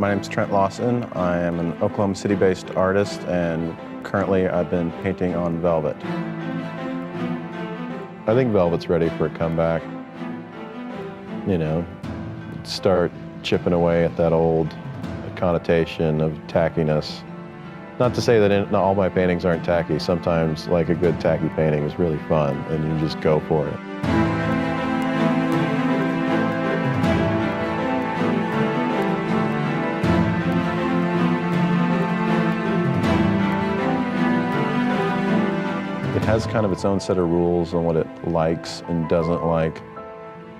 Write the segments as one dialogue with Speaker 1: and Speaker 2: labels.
Speaker 1: My name's Trent Lawson. I am an Oklahoma City-based artist, and currently I've been painting on velvet. I think velvet's ready for a comeback. You know, start chipping away at that old connotation of tackiness. Not to say that not all my paintings aren't tacky. Sometimes, like, a good tacky painting is really fun, and you just go for it. It has kind of its own set of rules on what it likes and doesn't like.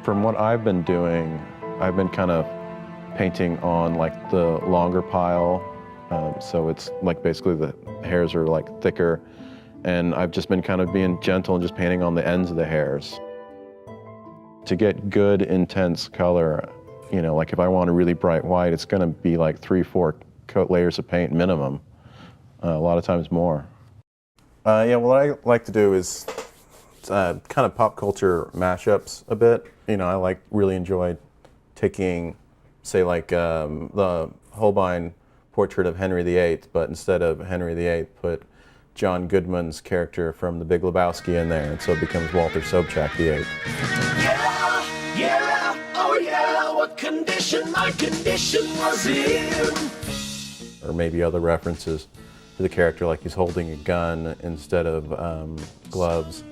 Speaker 1: From what I've been doing, I've been kind of painting on like the longer pile. So it's like basically the hairs are like thicker. And I've just been kind of being gentle and just painting on the ends of the hairs. To get good, intense color, you know, like if I want a really bright white, it's gonna be like 3-4 coat layers of paint minimum, a lot of times more. Yeah, what I like to do is kind of pop culture mashups a bit. You know, I really enjoy taking, say, like the Holbein portrait of Henry VIII, but instead of Henry VIII, put John Goodman's character from The Big Lebowski in there, and so it becomes Walter Sobchak VIII.
Speaker 2: Yeah, yeah, oh yeah, what condition my condition was in.
Speaker 1: Or maybe other references to the character, like he's holding a gun instead of gloves,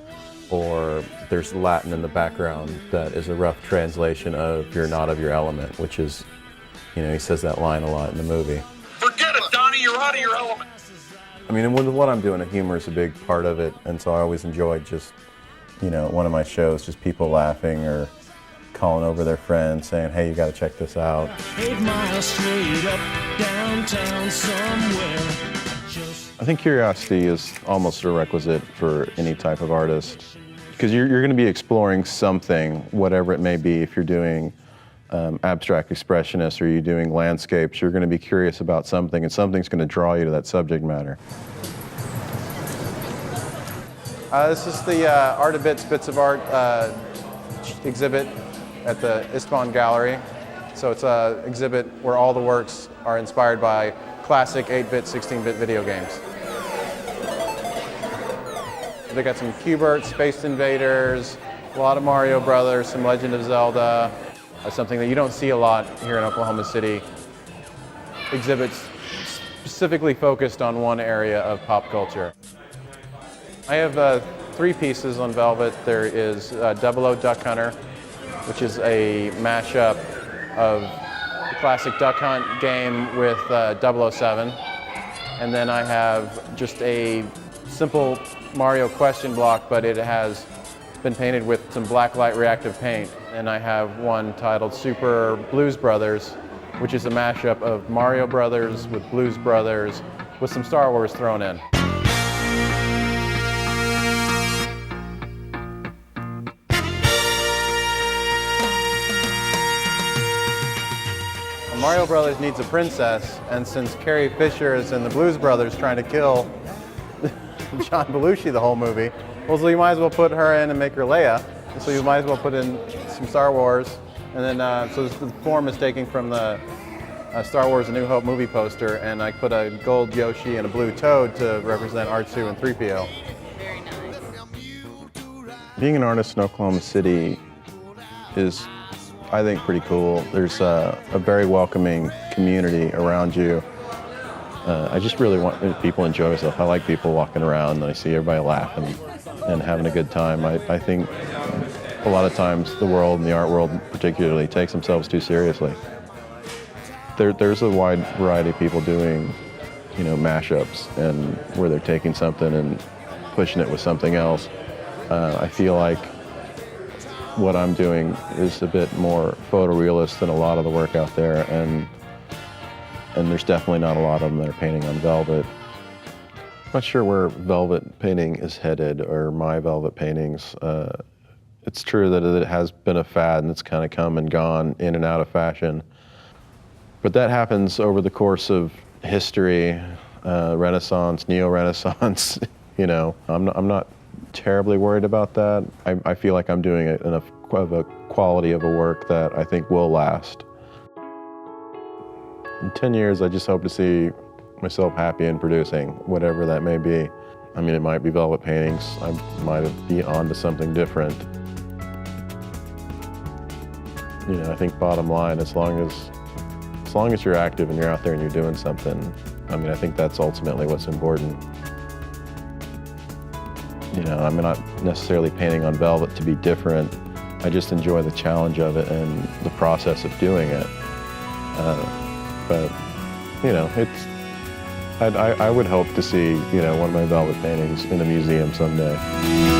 Speaker 1: or there's Latin in the background that is a rough translation of "you're not of your element," which is, you know, he says that line a lot in the movie.
Speaker 2: Forget it, Donnie, you're out of your element.
Speaker 1: I mean, with what I'm doing, humor is a big part of it, and so I always enjoy just, you know, one of my shows, just people laughing or calling over their friends saying, hey, you gotta check this out.
Speaker 3: 8 miles straight up downtown somewhere.
Speaker 1: I think curiosity is almost a requisite for any type of artist, because you're going to be exploring something, whatever it may be. If you're doing abstract expressionists or you're doing landscapes, you're going to be curious about something, and something's going to draw you to that subject matter. This is the Art of Bits of Art exhibit at the Istvan Gallery. So it's an exhibit where all the works are inspired by classic 8-bit, 16-bit video games. They got some Q*bert, Space Invaders, a lot of Mario Brothers, some Legend of Zelda. Something that you don't see a lot here in Oklahoma City. Exhibits specifically focused on one area of pop culture. I have 3 pieces on velvet. There is 00 Duck Hunter, which is a mashup of the classic Duck Hunt game with 007. And then I have just a simple Mario question block, but it has been painted with some blacklight reactive paint. And I have one titled Super Blues Brothers, which is a mashup of Mario Brothers with Blues Brothers with some Star Wars thrown in. Mario Brothers needs a princess, and since Carrie Fisher is in the Blues Brothers trying to kill John Belushi the whole movie, well, so you might as well put her in and make her Leia. And so you might as well put in some Star Wars, and then so the form is taken from the Star Wars: A New Hope movie poster, and I put a gold Yoshi and a blue Toad to represent R2 and 3PO.
Speaker 4: Very nice.
Speaker 1: Being an artist in Oklahoma City is, I think, pretty cool. There's a very welcoming community around you. I just really want people to enjoy themselves. I like people walking around and I see everybody laughing and having a good time. I think a lot of times the world, and the art world particularly, takes themselves too seriously. There's a wide variety of people doing, you know, mashups, and where they're taking something and pushing it with something else. I feel like what I'm doing is a bit more photorealist than a lot of the work out there, and there's definitely not a lot of them that are painting on velvet. I'm not sure where velvet painting is headed, or my velvet paintings. It's true that it has been a fad and it's kind of come and gone in and out of fashion. But that happens over the course of history, Renaissance, Neo-Renaissance. You know, I'm not terribly worried about that. I feel like I'm doing enough of a quality of a work that I think will last. In 10 years, I just hope to see myself happy in producing, whatever that may be. I mean, it might be velvet paintings. I might be on to something different. You know, I think bottom line, as long as you're active and you're out there and you're doing something, I mean, I think that's ultimately what's important. You know, I'm not necessarily painting on velvet to be different. I just enjoy the challenge of it and the process of doing it. But, you know, I would hope to see, you know, one of my velvet paintings in a museum someday.